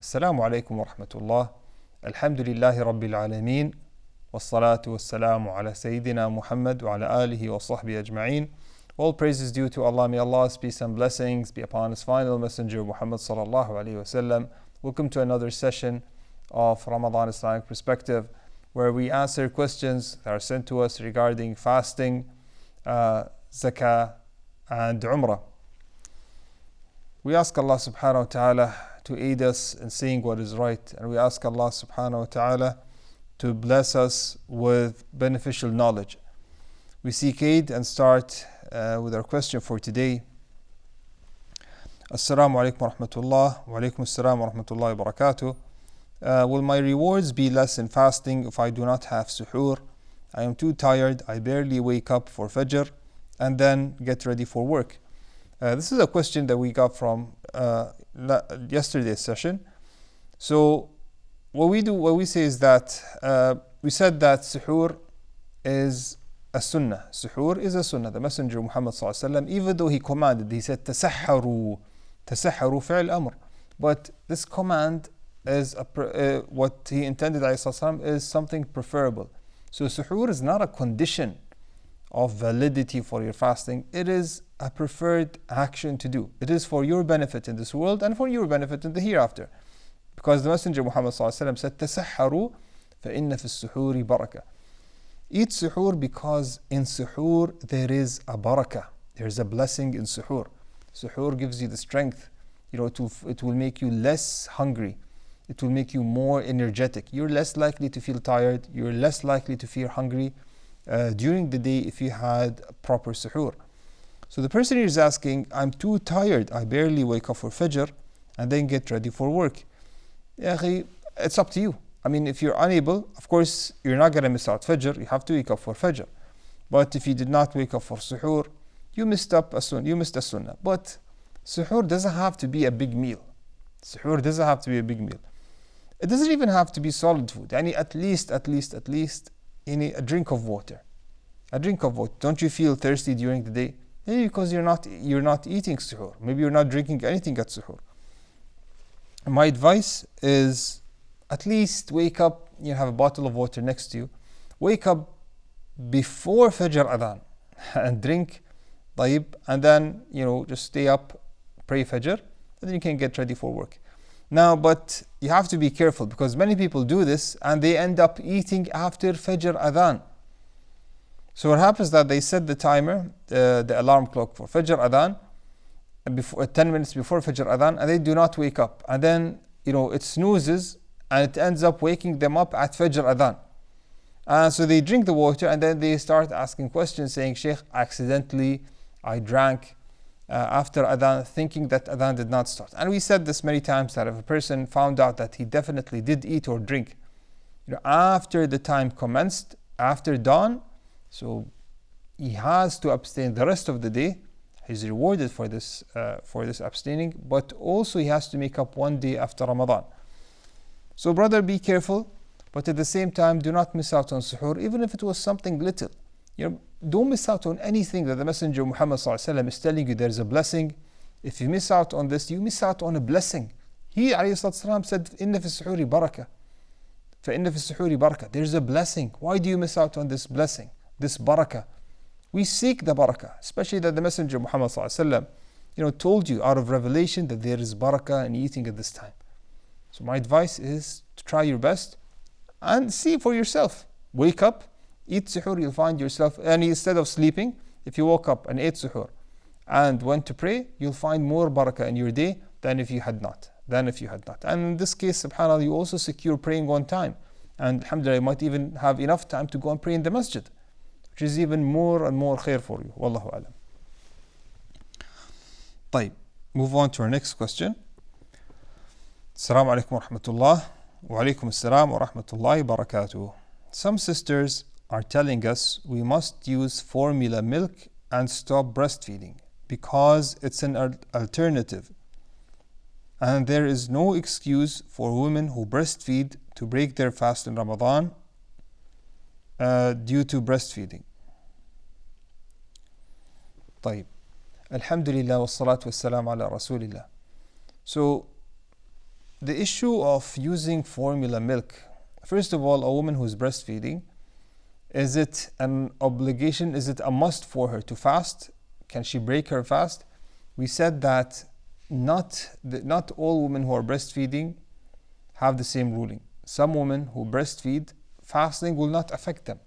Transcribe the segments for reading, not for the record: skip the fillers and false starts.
السلام عليكم ورحمة الله. الحمد لله رب العالمين والصلاة والسلام على سيدنا Muhammad وعلى آله وصحبه أجمعين. All praises due to Allah. May Allah's peace and blessings be upon His final messenger Muhammad sallallahu alaihi wasallam. Welcome to another session of Ramadan Islamic Perspective, where we answer questions that are sent to us regarding fasting, zakah, and umrah. We ask Allah subhanahu wa ta'ala to aid us in saying what is right, and we ask Allah subhanahu wa ta'ala to bless us with beneficial knowledge. We seek aid and start with our question for today. Assalamu alaikum wa rahmatullah wa alaikum assalam wa rahmatullahi wa barakatuh. Will my rewards be less in fasting if I do not have suhoor? I am too tired, I barely wake up for Fajr and then get ready for work. This is a question that we got from yesterday's session. So what we say is that we said that suhoor is a sunnah. Suhoor is a sunnah. The Messenger Muhammad sallallahu alaihi wasallam, even though he commanded, he said tasahharu fi'l amr. But this command is what he intended is something preferable. So suhoor is not a condition of validity for your fasting. It is a preferred action to do. It is for your benefit in this world and for your benefit in the hereafter. Because the Messenger Muhammad ﷺ said, تَسَحَّرُوا فَإِنَّ فِي السُّحُورِ بَرَكَةً. Eat suhoor because in suhoor there is a barakah. There is a blessing in suhoor. Suhoor gives you the strength. It will make you less hungry. It will make you more energetic. You're less likely to feel tired. You're less likely to feel hungry during the day if you had a proper suhoor. So the person here is asking, I'm too tired, I barely wake up for Fajr and then get ready for work. It's up to you. I mean, if you're unable, of course, you're not going to miss out Fajr, you have to wake up for Fajr. But if you did not wake up for Suhoor, you missed a sunnah. But Suhoor doesn't have to be a big meal. Suhoor doesn't have to be a big meal. It doesn't even have to be solid food. At least, a drink of water. A drink of water. Don't you feel thirsty during the day? Maybe because you're not eating suhoor. Maybe you're not drinking anything at suhoor. My advice is at least wake up, you have a bottle of water next to you. Wake up before Fajr Adhan and drink tayyib, and then just stay up, pray Fajr, and then you can get ready for work. Now, but you have to be careful because many people do this and they end up eating after Fajr Adhan. So what happens is that they set the timer, the alarm clock for Fajr Adhan, 10 minutes before Fajr Adhan, and they do not wake up. And then, it snoozes and it ends up waking them up at Fajr Adhan. And so they drink the water and then they start asking questions saying, Sheikh, accidentally I drank after Adhan thinking that Adhan did not start. And we said this many times that if a person found out that he definitely did eat or drink, after the time commenced, after dawn, so he has to abstain the rest of the day. He's rewarded for this abstaining, but also he has to make up one day after Ramadan. So brother, be careful, but at the same time, do not miss out on suhoor, even if it was something little. Don't miss out on anything that the Messenger Muhammad ﷺ is telling you. There's a blessing. If you miss out on this, you miss out on a blessing. He ﷺ said, "Inna fi suhoori barakah." فَإِنَّ فِي السُّحُورِ barakah. There's a blessing. Why do you miss out on this blessing? This barakah. We seek the barakah, especially that the Messenger Muhammad ﷺ, told you out of revelation that there is barakah in eating at this time. So my advice is to try your best and see for yourself. Wake up, eat suhoor, you'll find yourself, and instead of sleeping, if you woke up and ate suhoor and went to pray, you'll find more barakah in your day than if you had not. And in this case, subhanAllah, you also secure praying on time. And alhamdulillah, you might even have enough time to go and pray in the masjid, which is even more and more khair for you. Wallahu alam. طيب, move on to our next question. Assalamu alaikum wa rahmatullah. Wa alaikum assalam wa rahmatullahi wa barakatuh. Some sisters are telling us we must use formula milk and stop breastfeeding because it's an alternative. And there is no excuse for women who breastfeed to break their fast in Ramadan due to breastfeeding. طيب. Alhamdulillah wa salatu wa salam ala rasulillah. So the issue of using formula milk, first of all, a woman who's breastfeeding, is it an obligation? Is it a must for her to fast? Can she break her fast? We said that not all women who are breastfeeding have the same ruling. Some women who breastfeed, fasting will not affect them.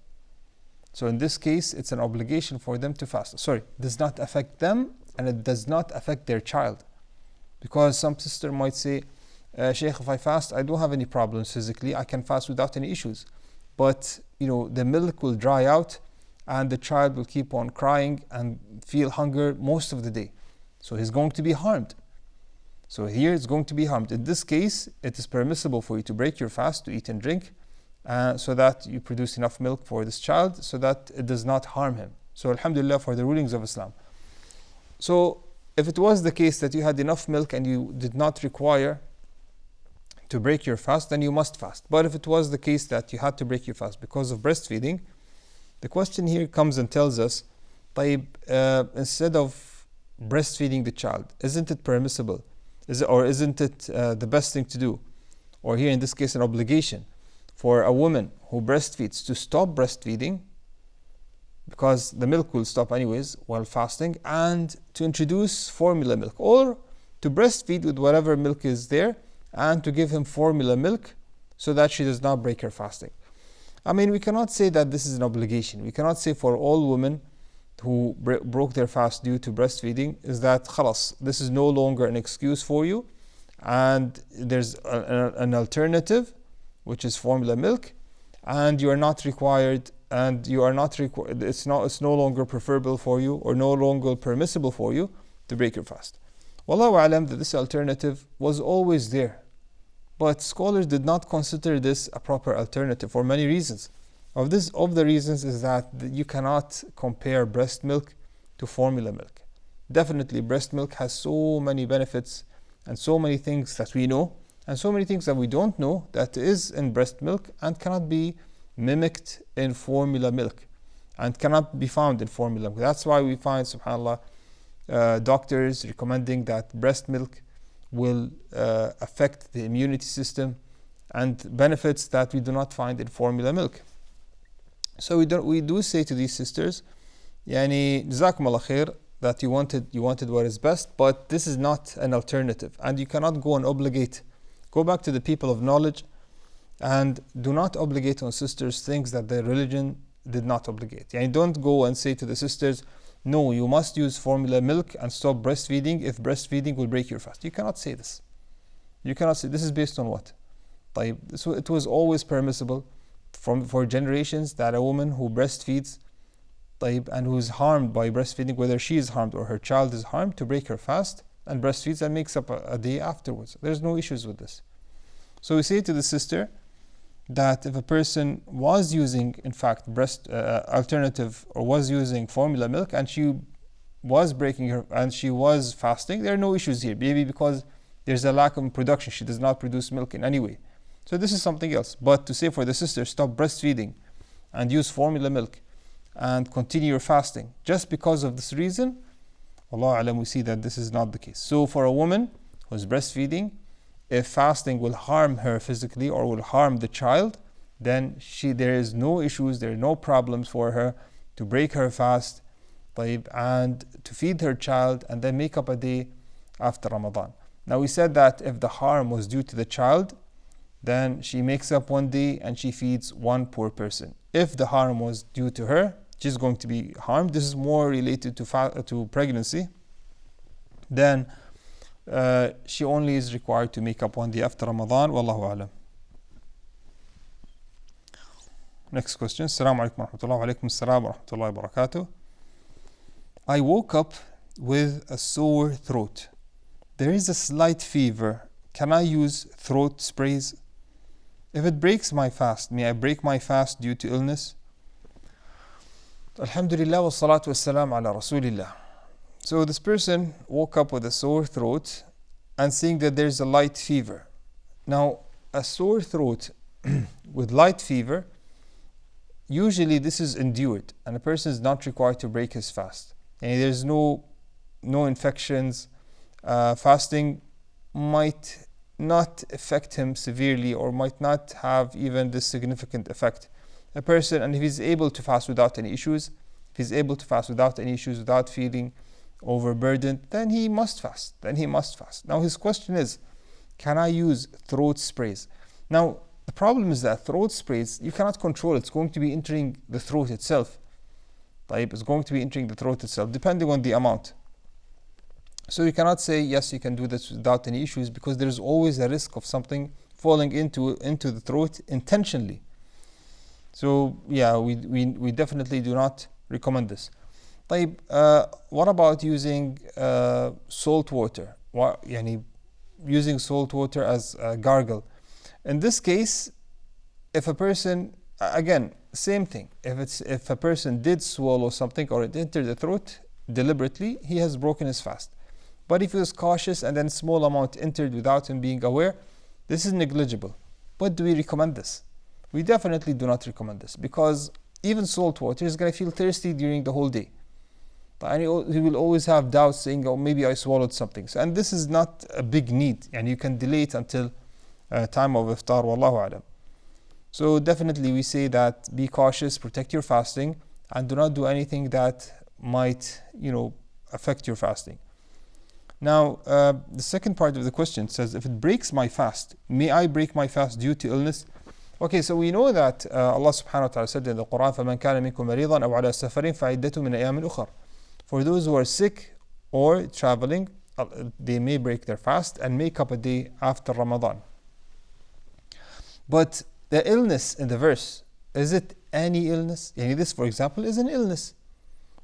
So in this case, it's an obligation for them to fast. Sorry, does not affect them, and it does not affect their child. Because some sister might say, Sheikh, if I fast, I don't have any problems physically. I can fast without any issues. But, the milk will dry out and the child will keep on crying and feel hunger most of the day. So he's going to be harmed. So here it's going to be harmed. In this case, it is permissible for you to break your fast, to eat and drink, so that you produce enough milk for this child, so that it does not harm him. So alhamdulillah for the rulings of Islam. So if it was the case that you had enough milk and you did not require to break your fast, then you must fast. But if it was the case that you had to break your fast because of breastfeeding, the question here comes and tells us, instead of breastfeeding the child, isn't it permissible? Isn't it the best thing to do? Or here in this case, an obligation for a woman who breastfeeds to stop breastfeeding, because the milk will stop anyways while fasting, and to introduce formula milk, or to breastfeed with whatever milk is there, and to give him formula milk so that she does not break her fasting. I mean, we cannot say that this is an obligation. We cannot say for all women who broke their fast due to breastfeeding is that khalas, this is no longer an excuse for you, and there's an alternative, which is formula milk, and you are not required, and you are not required. It's no longer preferable for you, or no longer permissible for you to break your fast. Wallahu alam, that this alternative was always there, but scholars did not consider this a proper alternative for many reasons. Of the reasons is that you cannot compare breast milk to formula milk. Definitely breast milk has so many benefits and so many things that we know and so many things that we don't know that is in breast milk and cannot be mimicked in formula milk and cannot be found in formula milk. That's why we find, subhanAllah, doctors recommending that breast milk will affect the immunity system and benefits that we do not find in formula milk. So we do say to these sisters, Yani jazakumullah khair, that you wanted what is best, but this is not an alternative, and you cannot go and obligate. Go back to the people of knowledge and do not obligate on sisters things that their religion did not obligate. Yani don't go and say to the sisters, no, you must use formula milk and stop breastfeeding if breastfeeding will break your fast. You cannot say this. You cannot say this is based on what? So it was always permissible for generations that a woman who breastfeeds and who is harmed by breastfeeding, whether she is harmed or her child is harmed, to break her fast and breastfeeds and makes up a day afterwards. There's no issues with this. So we say to the sister that if a person was using, in fact, alternative, or was using formula milk and she was breaking her and she was fasting, there are no issues here. Maybe because there's a lack of production, she does not produce milk in any way. So this is something else. But to say for the sister, stop breastfeeding and use formula milk and continue your fasting just because of this reason, Allah alam, we see that this is not the case. So for a woman who is breastfeeding, if fasting will harm her physically or will harm the child, then there is no issues, there are no problems for her to break her fast and to feed her child and then make up a day after Ramadan. Now we said that if the harm was due to the child, then she makes up one day and she feeds one poor person. If the harm was due to her, she's going to be harmed. This is more related to pregnancy. Then she only is required to make up one day after Ramadan. Wallahu alam. Next question. Assalamu alaikum wa rahmatullahi wa alaikum assalam wa rahmatullahi wa barakatuh. I woke up with a sore throat. There is a slight fever. Can I use throat sprays? If it breaks my fast, may I break my fast due to illness? Alhamdulillah wa salatu wa salam ala rasulillah. So this person woke up with a sore throat and saying that there's a light fever. Now, a sore throat with light fever, usually this is endured and a person is not required to break his fast. And there's no infections. Fasting might not affect him severely, or might not have even this significant effect. A person, and if he's able to fast without any issues, if he's able to fast without any issues, without feeling overburdened, then he must fast. Now his question is, can I use throat sprays? Now the problem is that throat sprays, you cannot control it. It's going to be entering the throat itself. It's going to be entering the throat itself, depending on the amount. So you cannot say, yes, you can do this without any issues, because there is always a risk of something falling into the throat intentionally. So yeah, we definitely do not recommend this. What about using salt water? Using salt water as a gargle. In this case, if a person, again, same thing. If a person did swallow something or it entered the throat deliberately, he has broken his fast. But if he was cautious and then small amount entered without him being aware, this is negligible. But do we recommend this? We definitely do not recommend this, because even salt water is going to feel thirsty during the whole day. And he will always have doubts, saying, oh, maybe I swallowed something. And this is not a big need, and you can delay it until time of iftar, wallahu alam. So definitely we say that be cautious, protect your fasting, and do not do anything that might, affect your fasting. Now, the second part of the question says, if it breaks my fast, may I break my fast due to illness? Okay, so we know that Allah subhanahu wa ta'ala said in the Quran, فَمَنْ كَانَ مِنْكُمْ مَرِيضًا أَوْ عَلَى سَفَرٍ فَعِدَّةٌ مِنْ أَيَّامٍ أُخَرٍ. For those who are sick or traveling, they may break their fast and make up a day after Ramadan. But the illness in the verse, is it any illness? This, for example, is an illness.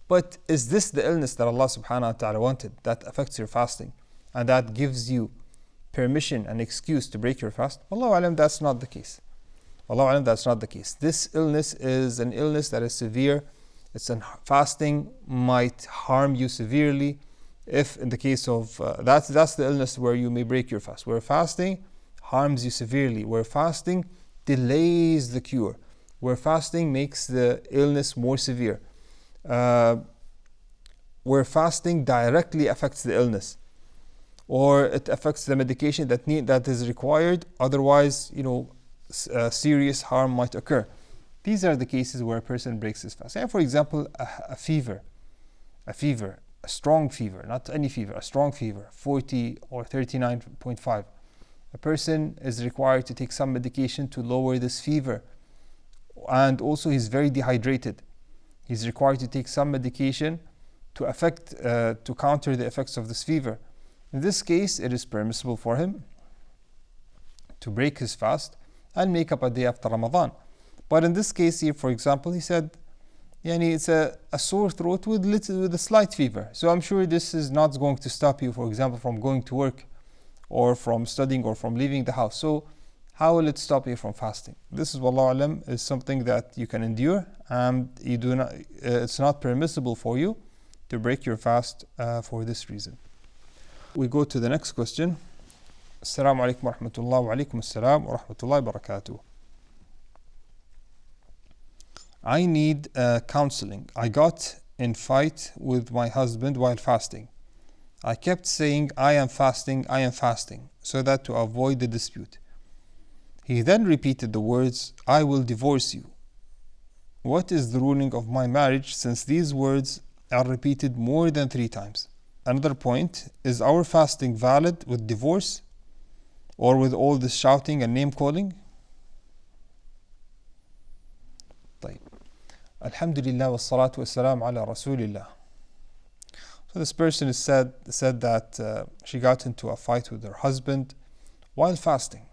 But is this the illness that Allah subhanahu wa ta'ala wanted, that affects your fasting and that gives you permission and excuse to break your fast? Wallahu alam, that's not the case. Wallahu alam, that's not the case. This illness is an illness that is severe. Fasting might harm you severely. If in the case of, that's the illness where you may break your fast. Where fasting harms you severely. Where fasting delays the cure. Where fasting makes the illness more severe. Where fasting directly affects the illness, or it affects the medication that is required, otherwise serious harm might occur. These are the cases where a person breaks his fast. For example, a fever, a strong fever, not any fever, a strong fever, 40 or 39.5. A person is required to take some medication to lower this fever, and also he's very dehydrated. He's required to take some medication to counter the effects of this fever. In this case, it is permissible for him to break his fast and make up a day after Ramadan. But in this case here, for example, he said, it's a sore throat with a slight fever. So I'm sure this is not going to stop you, for example, from going to work or from studying or from leaving the house. So how will it stop you from fasting? This is, wallahu alam, is something that you can endure, and it's not permissible for you to break your fast for this reason. We go to the next question. Assalamu alaikum wa rahmatullah wa alaikum assalam wa rahmatullahi wa barakatuh. I need counseling. I got in fight with my husband while fasting. I kept saying, I am fasting, so that to avoid the dispute. He then repeated the words, I will divorce you. What is the ruling of my marriage, since these words are repeated more than 3 times? Another point, is our fasting valid with divorce or with all this shouting and name calling? Alhamdulillah wa salatu wa salam ala rasulillah. So this person said that she got into a fight with her husband while fasting.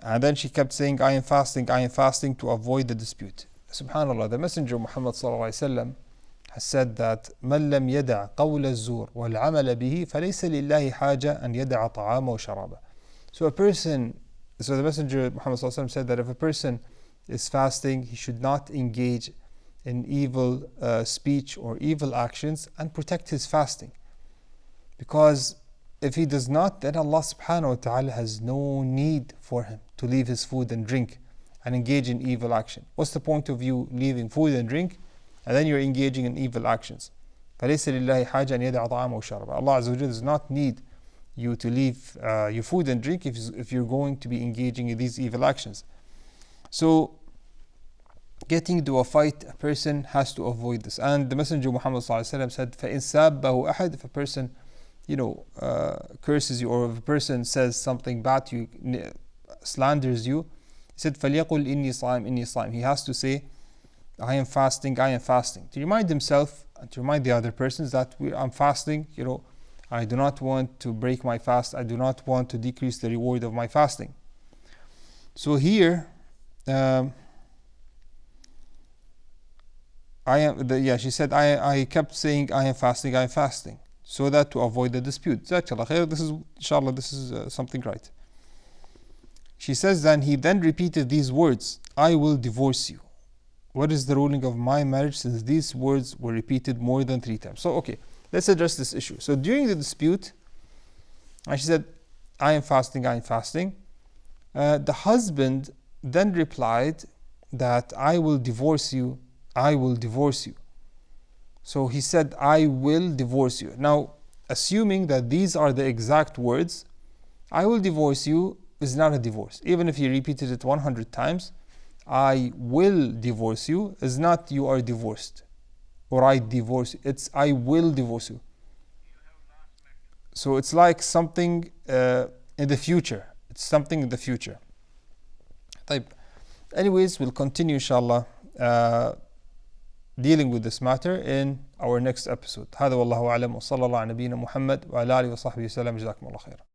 And then she kept saying, I am fasting to avoid the dispute. Subhanallah, the Messenger Muhammad sallallahu alaihi wasallam has said that من لم يدع قول الزور والعمل به فليس لله حاجة أن يدع طعامه وشرابه. So the Messenger Muhammad sallallahu alaihi wasallam said that if a person is fasting, he should not engage in evil speech or evil actions and protect his fasting. Because if he does not, then Allah subhanahu wa ta'ala has no need for him to leave his food and drink and engage in evil action. What's the point of you leaving food and drink and then you're engaging in evil actions? فَلَيْسَ لِلَّهِ حَاجَةً أَنْ يَدَعَ طَعَامَهُ وَشَرَابَهُ. Allah Azza wa Jalla does not need you to leave your food and drink if you're going to be engaging in these evil actions. So getting into a fight, a person has to avoid this. And the Messenger Muhammad ﷺ said, فَإِنْ سَابَّهُ أَحَدٍ, if a person curses you, or if a person says something bad to you, slanders you, he said, فَلْيَقُلْ إِنِّي صَائِمٌ إِنِّي صَائِمٌ. He has to say, I am fasting, I am fasting, to remind himself and to remind the other persons that I'm fasting. I do not want to break my fast. I do not want to decrease the reward of my fasting. So here, she said, I kept saying, I am fasting, so that to avoid the dispute. This is, inshallah, this is something right. She says, then he then repeated these words, I will divorce you. What is the ruling of my marriage, since these words were repeated more than 3 times? So, okay, let's address this issue. So during the dispute, and she said, I am fasting. The husband then replied that I will divorce you. So he said, I will divorce you. Now, assuming that these are the exact words, I will divorce you is not a divorce. Even if he repeated it 100 times, I will divorce you is not you are divorced, or I divorce you. It's I will divorce you. So it's like something in the future. It's something in the future. Anyways, we'll continue, inshallah, dealing with this matter in our next episode. هذا والله أعلم وصلى الله على نبينا محمد وعلى آله وصحبه وسلم. جزاكم الله خيرا.